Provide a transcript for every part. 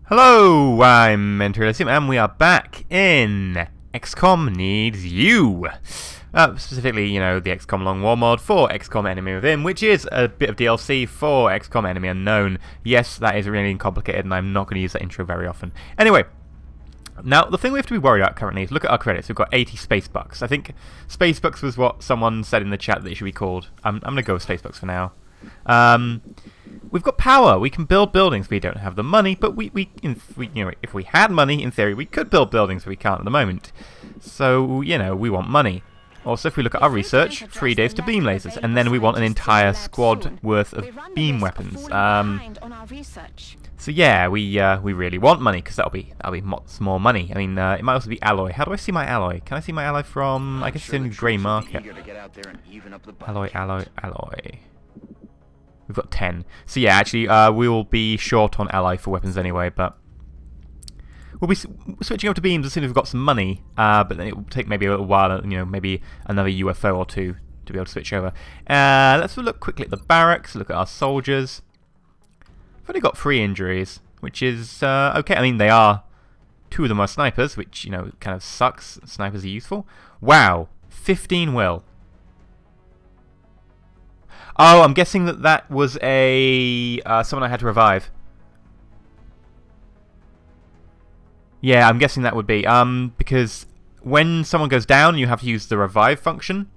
Hello, I'm EnterElysium, and we are back in XCOM Needs You. Specifically, you know, the XCOM Long War mod for XCOM Enemy Within, which is a bit of DLC for XCOM Enemy Unknown. Yes, that is really complicated, and I'm not going to use that intro very often. Anyway, now the thing we have to be worried about currently is look at our credits. We've got 80 space bucks. I think space bucks was what someone said in the chat that it should be called. I'm going to go with space bucks for now. We've got power. We can build buildings. We don't have the money, but if we had money, in theory, we could build buildings, but we can't at the moment. So, you know, we want money. Also, if we look at our research, 3 days to beam lasers, and then we want an entire squad worth of beam weapons. So yeah, we really want money because that'll be lots more money. I mean, it might also be alloy. How do I see my alloy? Can I see my alloy from? I guess it's in the grey market. Alloy. We've got 10. So yeah, actually, we will be short on alloy for weapons anyway, but we'll be switching up to beams as soon as we've got some money. But then it will take maybe a little while, you know, maybe another UFO or two to be able to switch over. Let's look quickly at the barracks. Look at our soldiers. We've only got 3 injuries, which is okay. I mean, they are 2 of them are snipers, which, you know, kind of sucks. Snipers are useful. Wow, 15 will. Oh, I'm guessing that was a someone I had to revive. Yeah, I'm guessing that would be because when someone goes down, you have to use the revive function.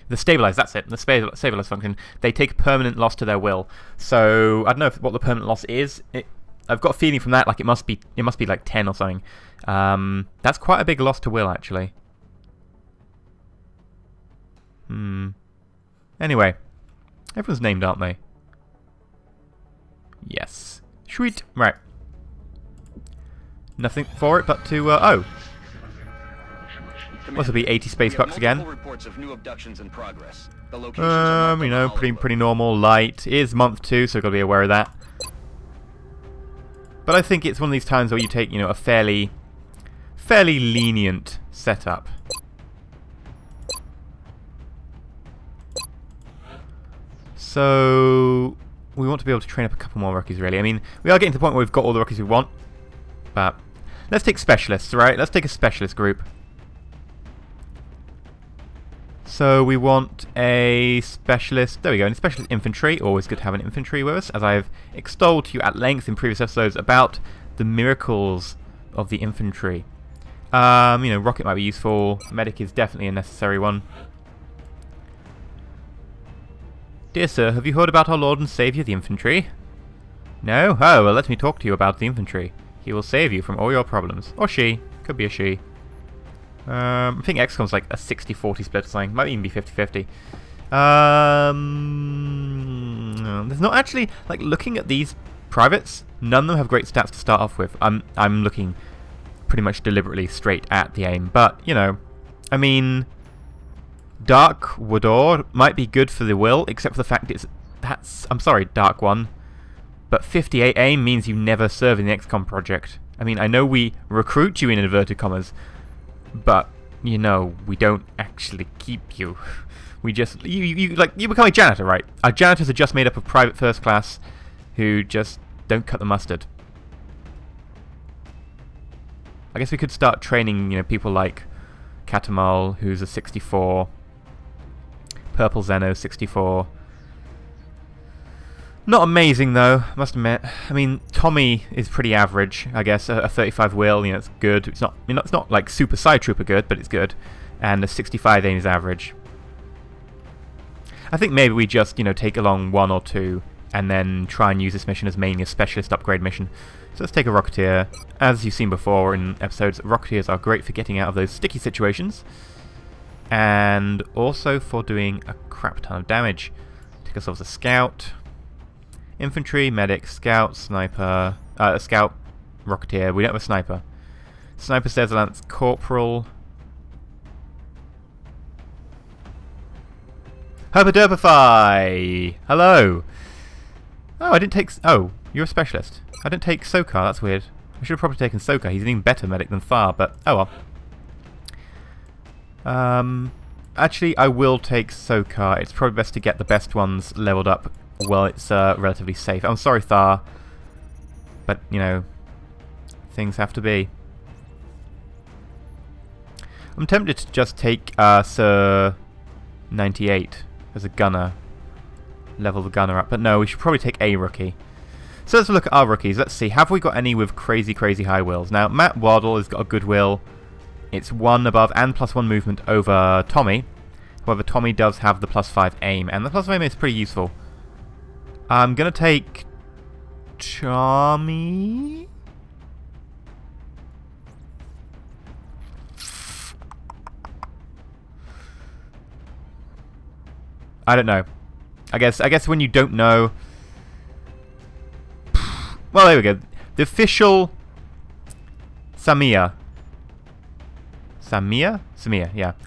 The stabilize, that's it. The stabilize function. They take a permanent loss to their will. So I don't know what the permanent loss is. I've got a feeling from that like it must be like 10 or something. That's quite a big loss to will actually. Anyway, everyone's named, aren't they? Yes. Sweet. Right. Nothing for it but to, oh. This will be 80 space bucks again. You know, pretty normal, light. It is month 2, so I've got to be aware of that. But I think it's one of these times where you take, you know, a fairly lenient setup. So we want to be able to train up a couple more rookies, really. I mean, we are getting to the point where we've got all the rookies we want. But let's take specialists, right? Let's take a specialist group. So we want a specialist. There we go. A specialist infantry. Always good to have an infantry with us, as I've extolled to you at length in previous episodes about the miracles of the infantry. You know, rocket might be useful. Medic is definitely a necessary one. Dear sir, have you heard about our Lord and Saviour, the infantry? No? Oh, well, let me talk to you about the infantry. He will save you from all your problems. Or she. Could be a she. I think XCOM's like a 60-40 split or something. Might even be 50-50. There's not actually, like, looking at these privates, none of them have great stats to start off with. I'm looking pretty much deliberately straight at the aim. But, you know, I mean, Dark Wador might be good for the will, except for the fact I'm sorry, Dark One, but 58 aim means you never serve in the XCOM project. I mean, I know we recruit you in inverted commas, but, you know, we don't actually keep you. We just, you become a janitor, right? Our janitors are just made up of private first class who just don't cut the mustard. I guess we could start training, you know, people like Katamal, who's a 64, Purple Zeno, 64. Not amazing though, must admit. I mean, Tommy is pretty average, I guess. A 35 will, you know, it's good. It's not, you know, it's not like super side trooper good, but it's good. And a 65 aim is average. I think maybe we just, you know, take along 1 or 2 and then try and use this mission as mainly a specialist upgrade mission. So let's take a Rocketeer. As you've seen before in episodes, Rocketeers are great for getting out of those sticky situations. And also for doing a crap ton of damage. Take ourselves a Scout. Infantry, medic, scout, sniper, scout, rocketeer. We don't have a sniper. Sniper says Lance Corporal. Herpaderpify! Hello! Oh, I didn't take... Oh, you're a specialist. I didn't take Sokar, that's weird. I should have probably taken Sokar. He's an even better medic than Thar, but oh well. Actually, I will take Sokar. It's probably best to get the best ones leveled up. Well, it's relatively safe. I'm sorry, Thar, but, you know, things have to be. I'm tempted to just take Sir 98 as a gunner. Level the gunner up. But no, we should probably take a rookie. So let's look at our rookies. Let's see. Have we got any with crazy, crazy high wills? Now, Matt Waddle has got a good will. It's 1 above and +1 movement over Tommy. However, Tommy does have the +5 aim. And the +5 aim is pretty useful. I'm going to take Tommy. I don't know. I guess when you don't know. Well, there we go. The official Samia,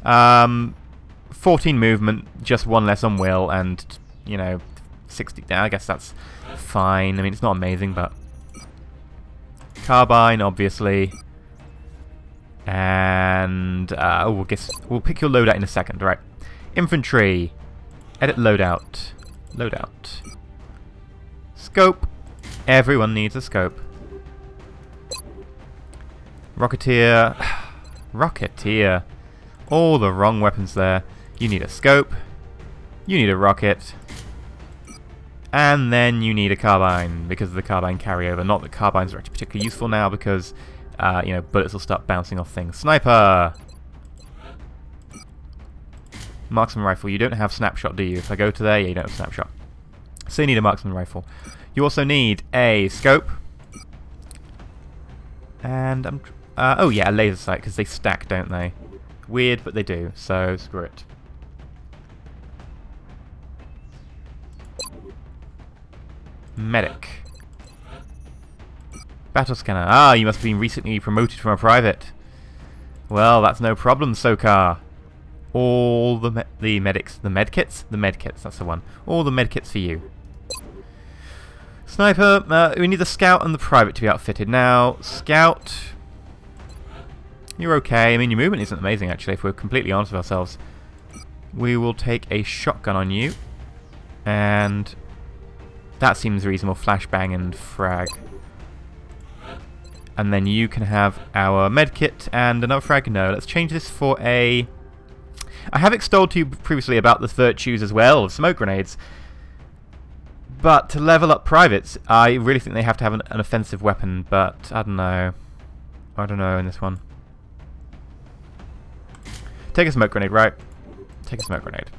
yeah. 14 movement, just 1 less on will, and you know, 60. I guess that's fine. I mean, it's not amazing, but carbine, obviously, and we'll pick your loadout in a second, right? Infantry, edit loadout, scope. Everyone needs a scope. Rocketeer. Rocketeer. All the wrong weapons there. You need a scope. You need a rocket. And then you need a carbine, because of the carbine carryover. Not that carbines are actually particularly useful now, because, you know, bullets will start bouncing off things. Sniper! Marksman rifle. You don't have snapshot, do you? If I go to there, yeah, you don't have snapshot. So you need a marksman rifle. You also need a scope. And, oh yeah, a laser sight, because they stack, don't they? Weird, but they do, so screw it. Medic. Battle scanner. Ah, you must have been recently promoted from a private. Well, that's no problem, Sokar. All the medics, the medkits? The medkits, that's the one. All the medkits for you. Sniper, we need the scout and the private to be outfitted. Now, scout, you're okay. I mean, your movement isn't amazing, actually, if we're completely honest with ourselves. We will take a shotgun on you. And that seems reasonable. Flashbang and frag. And then you can have our medkit and another frag. No, let's change this for a... I have extolled to you previously about the virtues as well of smoke grenades. But to level up privates, I really think they have to have an offensive weapon, but I don't know. I don't know in this one. Take a smoke grenade, right? Take a smoke grenade.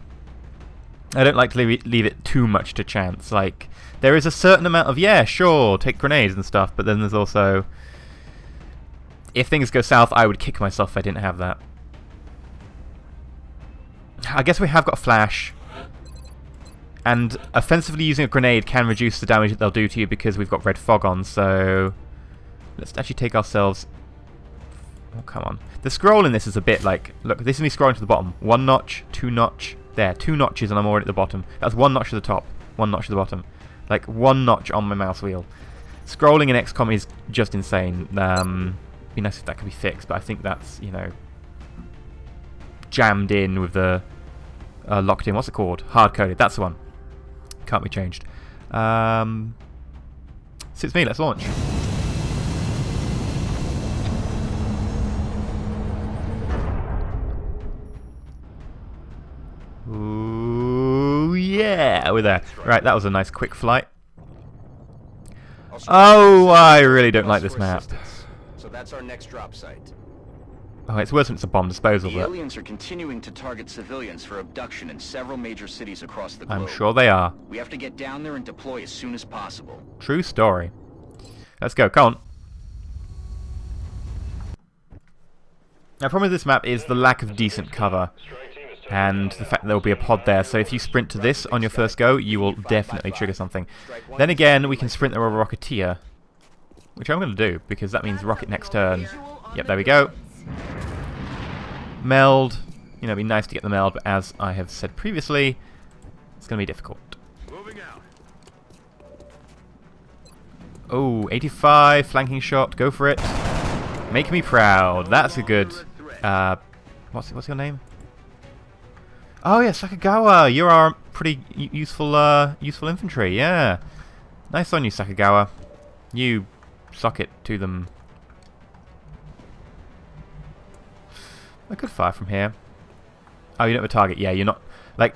I don't like to leave it too much to chance. Like, there is a certain amount of, yeah, sure, take grenades and stuff, but then there's also... If things go south, I would kick myself if I didn't have that. I guess we have got a flash. And offensively using a grenade can reduce the damage that they'll do to you because we've got red fog on, so... Let's actually take ourselves... Oh, come on. The scroll in this is a bit like... Look, this is me scrolling to the bottom. 1 notch, 2 notch. There, 2 notches and I'm already at the bottom. That's 1 notch to the top, 1 notch to the bottom. Like, 1 notch on my mouse wheel. Scrolling in XCOM is just insane. Be nice if that could be fixed, but I think that's, you know... jammed in with the... locked in, what's it called? Hard-coded, that's the one. Can't be changed. Suits me, let's launch. Ooh, yeah, we're there. Right, that was a nice quick flight. Oh, I really don't like this map. So that's our next drop site. Oh, it's worse when it's a bomb disposal. The aliens are continuing to target civilians for abduction in several major cities across the globe. I'm sure they are. We have to get down there and deploy as soon as possible. True story. Let's go, come on. Now, the problem with this map is the lack of decent cover. And the fact that there will be a pod there, so if you sprint to this on your first go, you will definitely trigger something. Then again, we can sprint the Rocketeer, which I'm going to do, because that means rocket next turn. Yep, there we go. Meld. You know, it'd be nice to get the meld, but as I have said previously, it's going to be difficult. Oh, 85, flanking shot, go for it. Make me proud. That's a good... what's your name? Oh yeah, Sakagawa. You're our pretty useful infantry. Yeah, nice on you, Sakagawa. You sock it to them. I could fire from here. Oh, you don't have a target. Yeah, you're not... Like,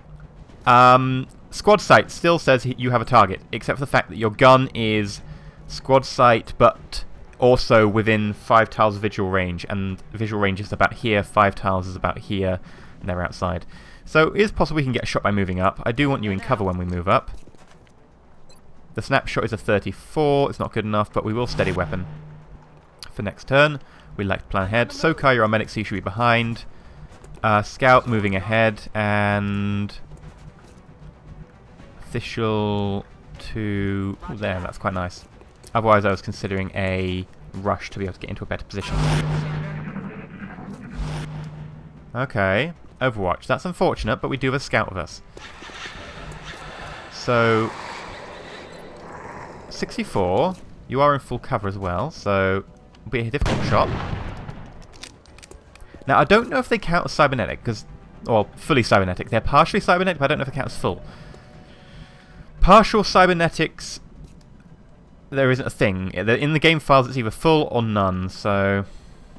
squad sight still says you have a target, except for the fact that your gun is squad sight, but also within 5 tiles of visual range, and visual range is about here, 5 tiles is about here, and they're outside. So it is possible we can get a shot by moving up. I do want you in cover when we move up. The snapshot is a 34, it's not good enough, but we will steady weapon. For next turn, we'd like to plan ahead. Sokar, you're our medic, so you should be behind. Scout moving ahead, and... Official to... Oh, there, that's quite nice. Otherwise I was considering a rush to be able to get into a better position. Okay, Overwatch. That's unfortunate, but we do have a scout with us. So... 64, you are in full cover as well, so it'll be a difficult shot. Now, I don't know if they count as cybernetic, because... Or fully cybernetic. They're partially cybernetic, but I don't know if they count as full. Partial cybernetics, there isn't a thing. In the game files, it's either full or none, so...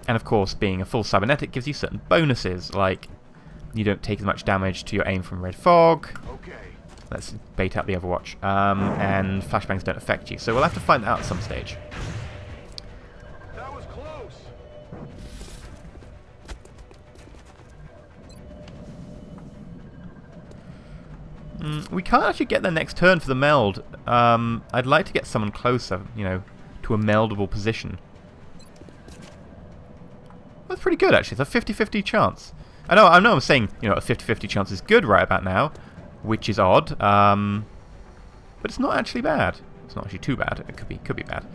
And of course, being a full cybernetic gives you certain bonuses, like you don't take as much damage to your aim from red fog. Okay. Let's bait out the Overwatch. And flashbangs don't affect you, so we'll have to find that out at some stage. That was close. We can't actually get there next turn for the meld. I'd like to get someone closer, you know, to a meldable position. That's pretty good, actually. It's a 50-50 chance. I know I'm saying, you know, a 50-50 chance is good right about now, which is odd. But it's not actually bad. It's not actually too bad. It could be bad.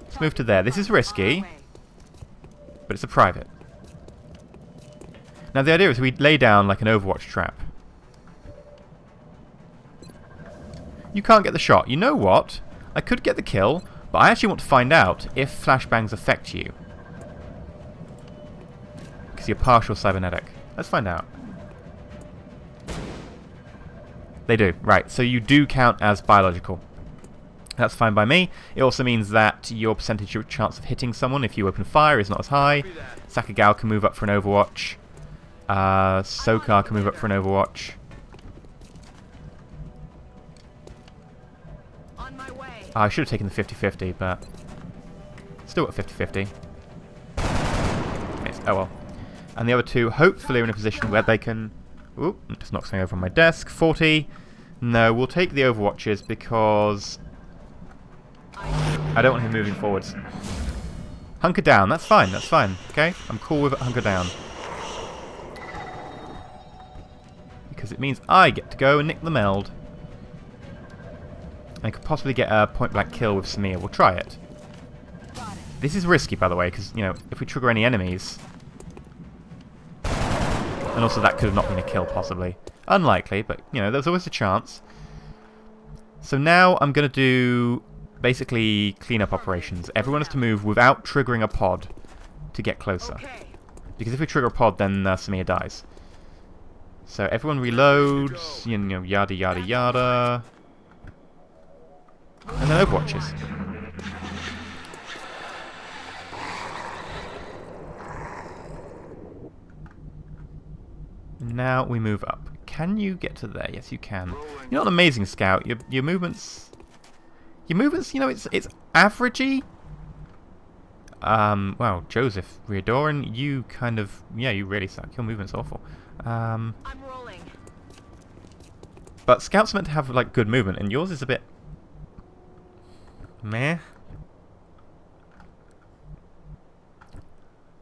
Let's move to there. This is risky, but it's a private. Now the idea is we lay down like an Overwatch trap. You can't get the shot. You know what? I could get the kill, but I actually want to find out if flashbangs affect you. Because you're partial cybernetic. Let's find out. They do. Right, so you do count as biological. That's fine by me. It also means that your percentage of chance of hitting someone if you open fire is not as high. Sakagao can move up for an Overwatch. Sokar can move up for an Overwatch. I should have taken the 50-50, but still got 50-50. Oh well. And the other two hopefully are in a position where they can... Oop, just knocked something over on my desk. 40. No, we'll take the Overwatches because I don't want him moving forwards. Hunker down, that's fine, okay? I'm cool with it, hunker down. Because it means I get to go and nick the meld. I could possibly get a point-blank kill with Samir. We'll try it. This is risky, by the way, because, you know, if we trigger any enemies... And also that could have not been a kill, possibly. Unlikely, but, you know, there's always a chance. So now I'm going to do, basically, cleanup operations. Everyone has to move without triggering a pod to get closer. Because if we trigger a pod, then Samir dies. So everyone reloads, you know, yada yada yada. And then Overwatches. Now we move up. Can you get to there? Yes, you can. You're not an amazing scout. Your movements, you know, it's averagey. Well, Joseph Riodoran, you kind of, yeah, you really suck. Your movement's awful. I'm rolling. But scouts are meant to have like good movement, and yours is a bit meh.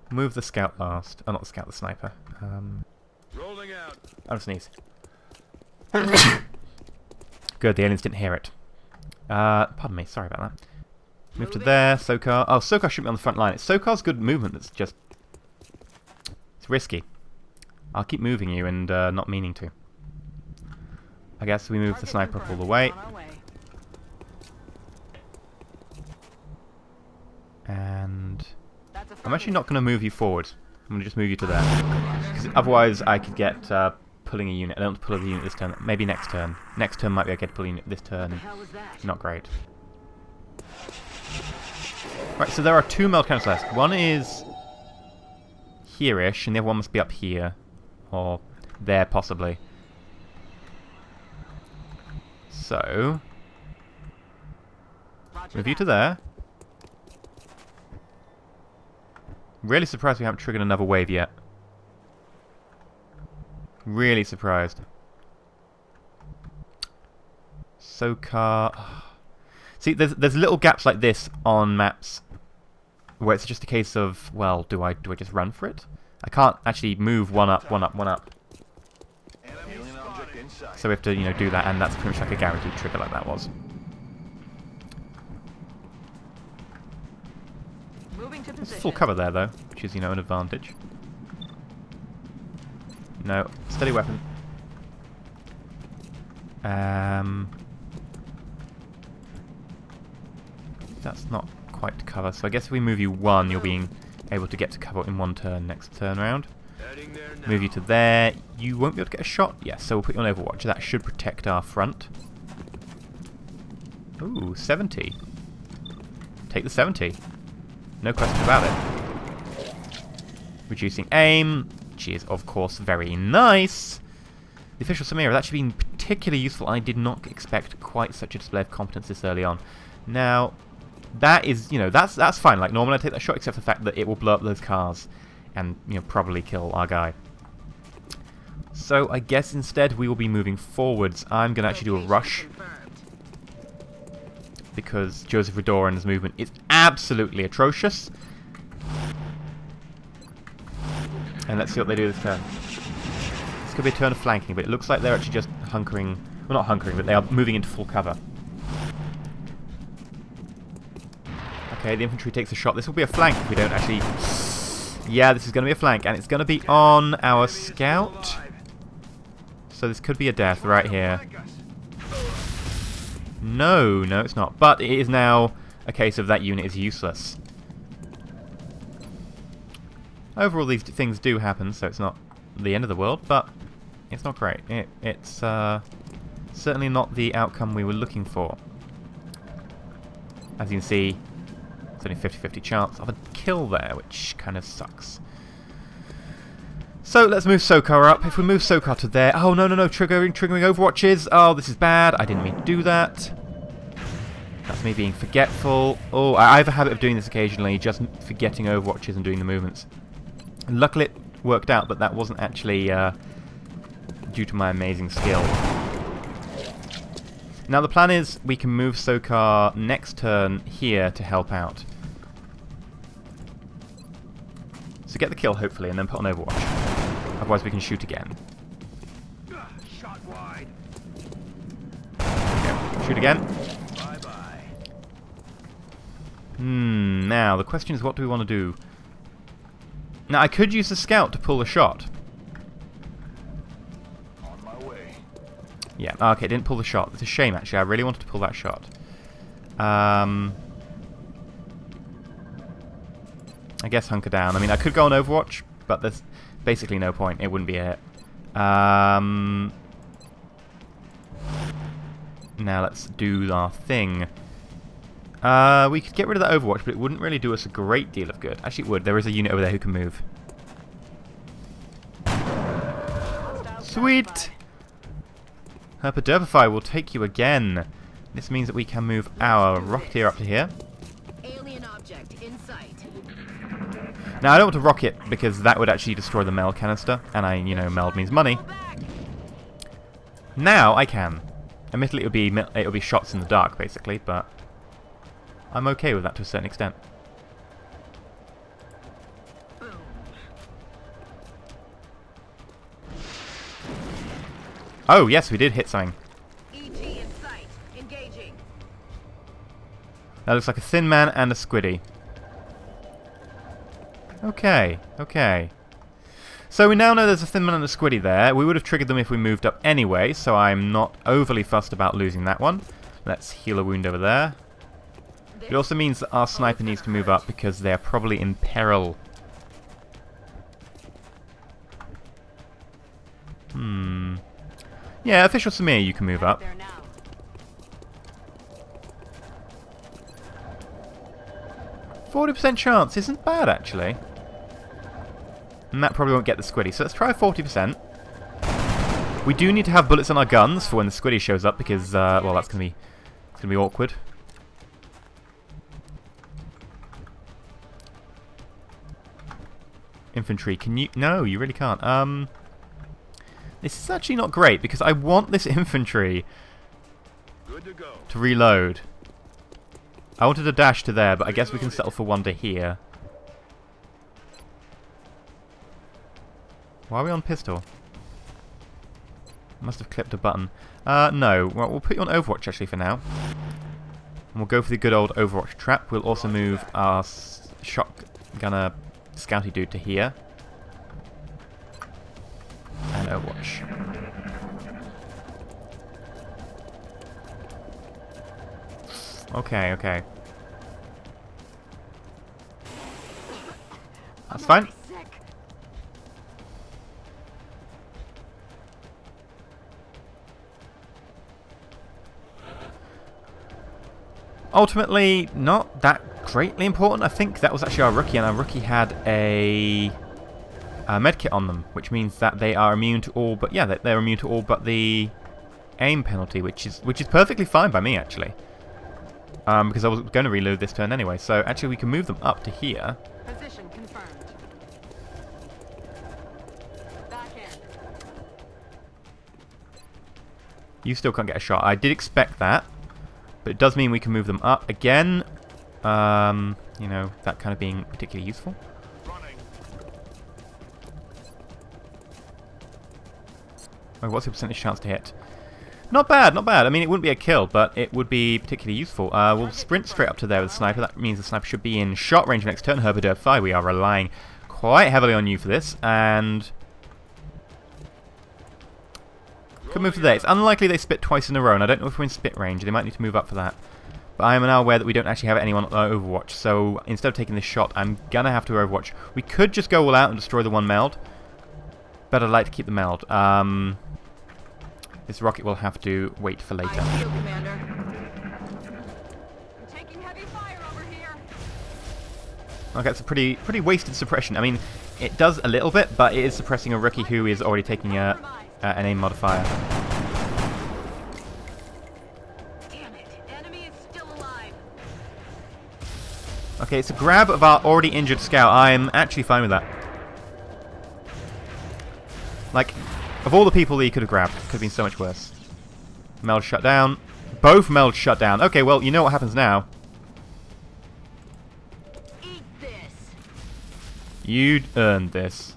Move the scout last. Oh, not the scout, the sniper. Rolling out. I'll sneeze. Good, the aliens didn't hear it. Pardon me, sorry about that. Move to there, Sokar. Oh, Sokar shouldn't be on the front line. It's Sokar's good movement that's just... It's risky. I'll keep moving you and not meaning to. I guess we move the sniper up all the way. And... I'm actually not going to move you forward. I'm going to just move you to there. Because otherwise I could get pulling a unit. I don't want to pull a unit this turn. Maybe next turn. Next turn might be I get to pull a unit this turn. Not great. Right, so there are two meld counts left. One is here-ish, and the other one must be up here. Or there, possibly. So... move you to there. Really surprised we haven't triggered another wave yet. Really surprised. SOCAR... See, there's little gaps like this on maps where it's just a case of, well, do I just run for it? I can't actually move one up, one up, one up. So we have to, you know, do that, and that's pretty much like a guaranteed trigger like that was. There's full cover there, though, which is, you know, an advantage. No, steady weapon. That's not quite cover, so I guess if we move you one, you're being able to get to cover in one turn next turn round. Move you to there. You won't be able to get a shot? Yes, so we'll put you on Overwatch. That should protect our front. Ooh, 70. Take the 70. No question about it. Reducing aim, which is, of course, very nice. The official Samira has actually been particularly useful. I did not expect quite such a display of competence this early on. Now, that is, you know, that's fine. Like, normally I take that shot, except for the fact that it will blow up those cars and, you know, probably kill our guy. So I guess instead we will be moving forwards. I'm going to actually do a rush, because Joseph Redoran's movement is absolutely atrocious. And let's see what they do this turn. This could be a turn of flanking, but it looks like they're actually just hunkering. Well, not hunkering, but they are moving into full cover. Okay, the infantry takes a shot. This will be a flank if we don't actually... Yeah, this is going to be a flank, and it's going to be on our scout. So this could be a death right here. No, no it's not. But it is now a case of that unit is useless. Overall, these things do happen, so it's not the end of the world, but it's not great. It's certainly not the outcome we were looking for. As you can see, it's only 50-50 chance of a kill there, which kind of sucks. So let's move SOCAR up. If we move SOCAR to there... Oh, no, no, no. Triggering Overwatches. Oh, this is bad. I didn't mean to do that. That's me being forgetful. Oh, I have a habit of doing this occasionally, just forgetting Overwatches and doing the movements. And luckily it worked out, but that wasn't actually due to my amazing skill. Now the plan is we can move SOCAR next turn here to help out. So get the kill, hopefully, and then put on Overwatch. Otherwise we can shoot again. Shot wide. Okay, shoot again. Bye-bye. Now the question is, what do we want to do? Now I could use the scout to pull a shot. On my way. Yeah, okay, didn't pull the shot. It's a shame, actually. I really wanted to pull that shot. I guess hunker down. I mean, I could go on Overwatch, but there's basically no point. It wouldn't be a hit. Now let's do our thing. We could get rid of that Overwatch, but it wouldn't really do us a great deal of good. Actually, it would. There is a unit over there who can move. Sweet! Herpaderpify will take you again. This means that we can move our Rocketeer up to here. Alien object in sight. Now, I don't want to rocket because that would actually destroy the Meld canister, and you know, Meld means money. Now I can. Admittedly, it would be shots in the dark, basically, but I'm okay with that to a certain extent. Oh, yes, we did hit something. EG in sight. Engaging. That looks like a thin man and a squiddy. Okay, okay. So we now know there's a thin man and a squiddy there. We would have triggered them if we moved up anyway, so I'm not overly fussed about losing that one. Let's heal a wound over there. It also means that our sniper needs to move up because they're probably in peril. Yeah, official Samir, you can move up. There now. 40% chance isn't bad, actually. And that probably won't get the squiddy. So let's try 40%. We do need to have bullets on our guns for when the squiddy shows up because, well, that's gonna be awkward. Infantry, can you... No, you really can't. This is actually not great because I want this infantry to reload. I wanted a dash to there, but I guess we can settle for one to here. Why are we on pistol? Must have clipped a button. No. Well, we'll put you on Overwatch actually for now. And we'll go for the good old Overwatch trap. We'll also move our shotgunner scouty dude to here. And Overwatch. Okay, okay. That's fine. Ultimately, not that greatly important. I think that was actually our rookie, and our rookie had a medkit on them, which means that they are immune to all. But yeah, they're immune to all but the aim penalty, which is perfectly fine by me actually, because I was going to reload this turn anyway. So actually, we can move them up to here. Position confirmed. Back in. You still can't get a shot. I did expect that. But it does mean we can move them up again. You know, that kind of being particularly useful. Oh, what's the percentage chance to hit? Not bad, not bad. I mean, it wouldn't be a kill, but it would be particularly useful. We'll sprint straight up to there with the sniper. That means the sniper should be in shot range next turn. Herbert Fi, we are relying quite heavily on you for this, and could move to there. It's unlikely they spit twice in a row, and I don't know if we're in spit range. They might need to move up for that. But I am now aware that we don't actually have anyone on Overwatch, so instead of taking this shot, I'm gonna have to Overwatch. We could just go all out and destroy the one meld, but I'd like to keep the meld. This rocket will have to wait for later. Commander. I'm taking heavy fire over here. Okay, it's a pretty wasted suppression. I mean, it does a little bit, but it is suppressing a rookie who is already taking an aim modifier. Damn it. Enemy is still alive. Okay, it's a grab of our already injured scout. I'm actually fine with that. Like, of all the people that he could have grabbed, it could have been so much worse. Meld shut down. Both melds shut down. Okay, well, you know what happens now. Eat this. You'd earned this.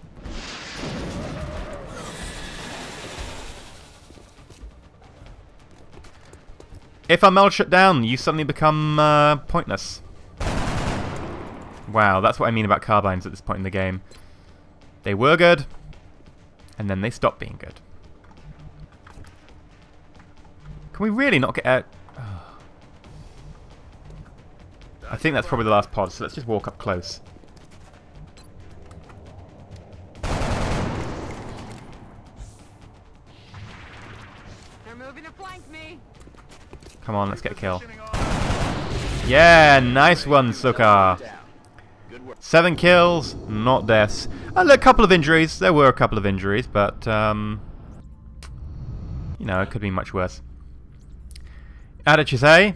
If our meld shut down, you suddenly become pointless. Wow, that's what I mean about carbines at this point in the game. They were good, and then they stopped being good. Can we really not get out? Oh. I think that's probably the last pod, so let's just walk up close. They're moving to flank me. Come on, let's get a kill. Yeah, nice one, Sukar. 7 kills, not deaths. A couple of injuries. There were a couple of injuries, but, you know, it could be much worse. How did you say?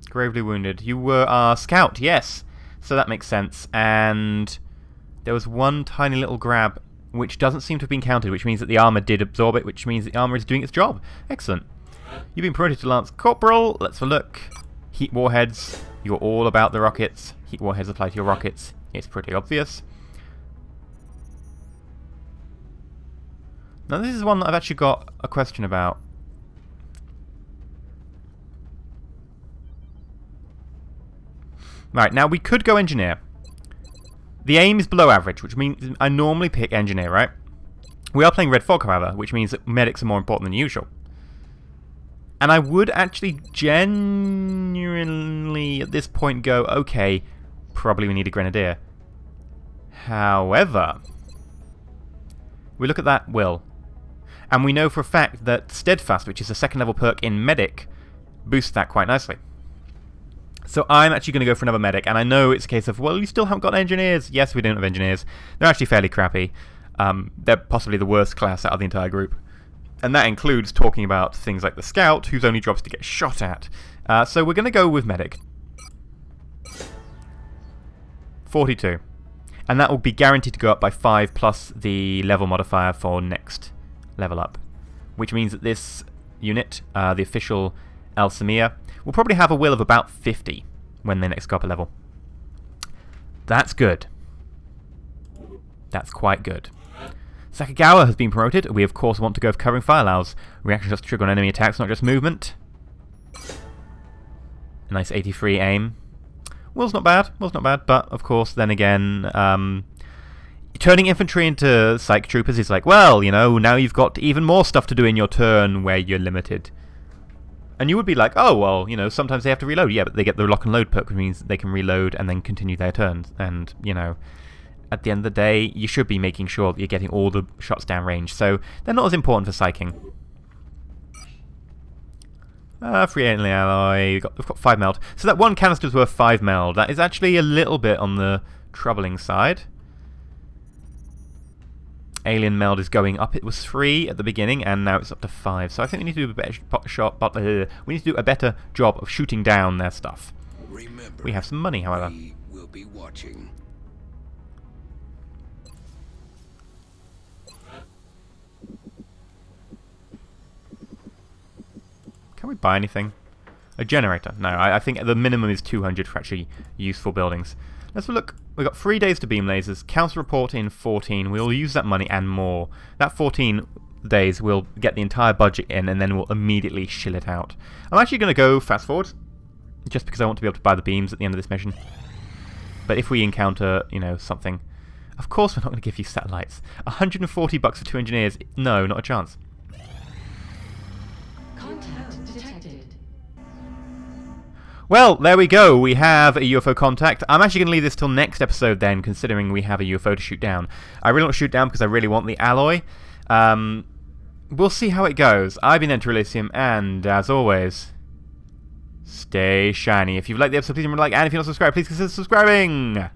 Gravely wounded. You were our scout, yes. So that makes sense. And there was one tiny little grab which doesn't seem to have been counted, which means that the armor did absorb it, which means the armor is doing its job. Excellent. You've been promoted to Lance Corporal. Let's have a look. Heat warheads. You're all about the rockets. Heat warheads apply to your rockets. It's pretty obvious. Now this is one that I've actually got a question about. Right, now we could go engineer. The aim is below average, which means I normally pick engineer, right? We are playing Red Fog, however, which means that medics are more important than usual. And I would actually genuinely at this point go, okay, probably we need a grenadier. However, we look at that will, and we know for a fact that Steadfast, which is a second level perk in medic, boosts that quite nicely. So I'm actually going to go for another medic, and I know it's a case of, well, you still haven't got engineers. Yes, we don't have engineers. They're actually fairly crappy. They're possibly the worst class out of the entire group. And that includes talking about things like the scout, whose only job is to get shot at. So we're going to go with medic. 42. And that will be guaranteed to go up by 5 plus the level modifier for next level up. Which means that this unit, the official Elsamia, will probably have a will of about 50 when they next go up a level. That's good. That's quite good. Sakagawa has been promoted. We of course want to go for covering fire allows. Reaction shots trigger on enemy attacks, not just movement. A nice 83 aim. Will's not bad, but of course then again, turning infantry into psych troopers is like, well, you know, now you've got even more stuff to do in your turn where you're limited. And you would be like, oh, well, you know, sometimes they have to reload. Yeah, but they get the lock and load perk, which means they can reload and then continue their turns. And, you know, at the end of the day, you should be making sure that you're getting all the shots down range. So they're not as important for psyching. Free alien alloy. We've got 5 meld. So that one canister's worth 5 meld. That is actually a little bit on the troubling side. Alien meld is going up. It was 3 at the beginning, and now it's up to 5. So I think we need to do a better we need to do a better job of shooting down their stuff. Remember, we have some money, however. we will be watching. Can we buy anything? A generator? No, I think the minimum is 200 for actually useful buildings. Let's look. We've got 3 days to beam lasers. Council report in 14. We'll use that money and more. That 14 days we'll get the entire budget in, and then we'll immediately shill it out. I'm actually going to go fast forward, just because I want to be able to buy the beams at the end of this mission. But if we encounter, you know, something... Of course we're not going to give you satellites. 140 bucks for 2 engineers. No, not a chance. Contact detected. Well, there we go. We have a UFO contact. I'm actually going to leave this till next episode then, considering we have a UFO to shoot down. I really want to shoot down because I really want the alloy. We'll see how it goes. I've been EnterElysium, and as always, stay shiny. If you've liked the episode, please remember to like, and if you're not subscribed, please consider subscribing.